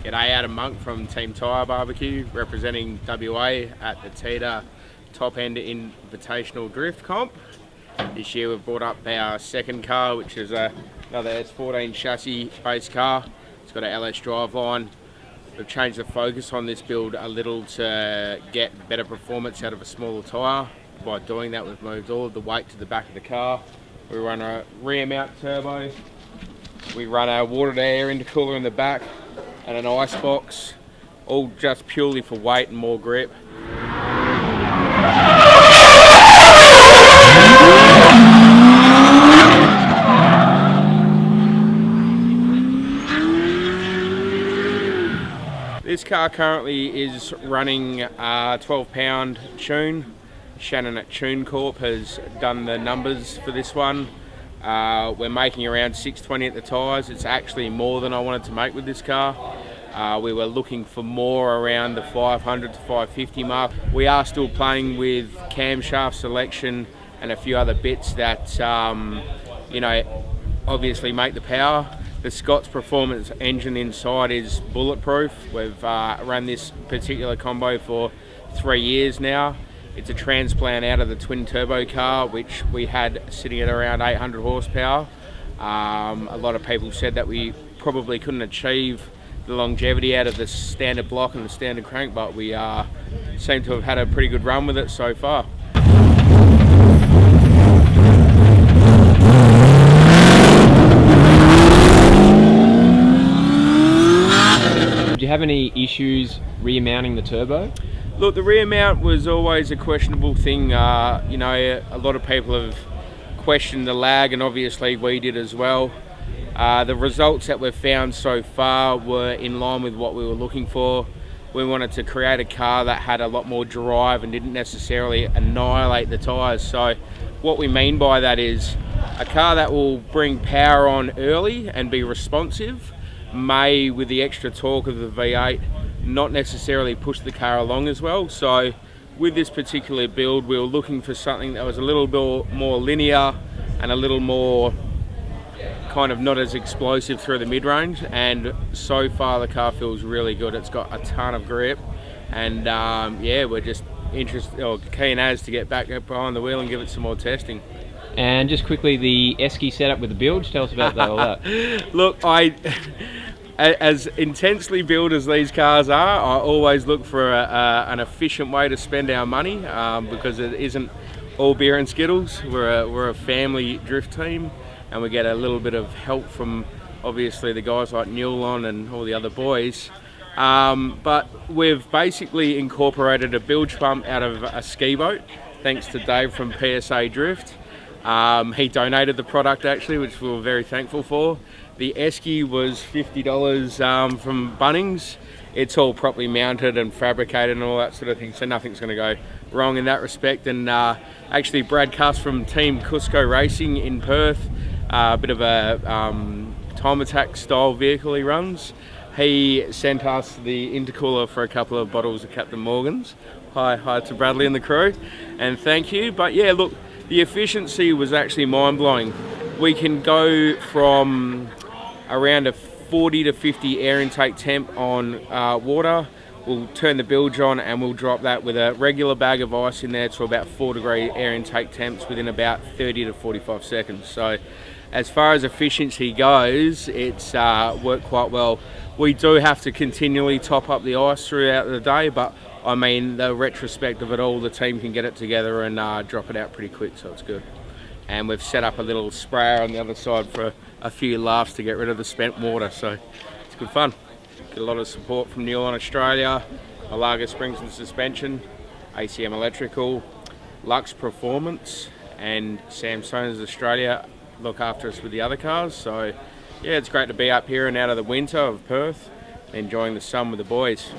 G'day, Adam Monck from Team Tyre BBQ, representing WA at the TETA Top End Invitational Drift Comp. This year we've brought up our second car, which is another S14 chassis based car. It's got a LS driveline. We've changed the focus on this build a little to get better performance out of a smaller tyre. By doing that, we've moved all of the weight to the back of the car. We run a rear mount turbo. We run a water air intercooler in the back and an ice box, all just purely for weight and more grip. This car currently is running a 12-pound tune. Shannon at Tune Corp has done the numbers for this one. We're making around 620 at the tyres. It's actually more than I wanted to make with this car. We were looking for more around the 500 to 550 mark. We are still playing with camshaft selection and a few other bits that obviously make the power. The Scott's Performance engine inside is bulletproof. We've run this particular combo for 3 years now. It's a transplant out of the twin turbo car, which we had sitting at around 800 horsepower. A lot of people said that we probably couldn't achieve the longevity out of the standard block and the standard crank, but we seem to have had a pretty good run with it so far. Did you have any issues rear mounting the turbo? Look, the rear mount was always a questionable thing. A lot of people have questioned the lag, and obviously we did as well. The results that we've found so far were in line with what we were looking for. We wanted to create a car that had a lot more drive and didn't necessarily annihilate the tyres. So what we mean by that is a car that will bring power on early and be responsive may, with the extra torque of the V8, not necessarily push the car along as well. So with this particular build, we were looking for something that was a little bit more linear and a little more kind of not as explosive through the mid-range, and so far the car feels really good. It's got a ton of grip, and we're just keen as to get back behind the wheel and give it some more testing. And just quickly, the esky setup with the bilge, tell us about all that. Look, as intensely built as these cars are, I always look for an efficient way to spend our money, because it isn't all beer and Skittles. We're a family drift team, and we get a little bit of help from obviously the guys like Newlon and all the other boys. But we've basically incorporated a bilge pump out of a ski boat, thanks to Dave from PSA Drift. He donated the product actually, which we were very thankful for. The esky was $50 from Bunnings. It's all properly mounted and fabricated and all that sort of thing, so nothing's going to go wrong in that respect. And actually Brad Cuss from Team Cusco Racing in Perth, a bit of a time attack style vehicle he runs. He sent us the intercooler for a couple of bottles of Captain Morgan's. Hi to Bradley and the crew, and thank you. But yeah, look, the efficiency was actually mind-blowing. We can go from around a 40 to 50 air intake temp on water. We'll turn the bilge on and we'll drop that with a regular bag of ice in there to about 4-degree air intake temps within about 30 to 45 seconds. So as far as efficiency goes, it's worked quite well. We do have to continually top up the ice throughout the day, but I mean, the retrospect of it all, the team can get it together and drop it out pretty quick, so it's good. And we've set up a little sprayer on the other side for a few laughs to get rid of the spent water, so it's good fun. Get a lot of support from Newlon Australia, Malaga Springs and Suspension, ACM Electrical, Lux Performance, and Sam Stones Australia look after us with the other cars. So yeah, it's great to be up here and out of the winter of Perth, enjoying the sun with the boys.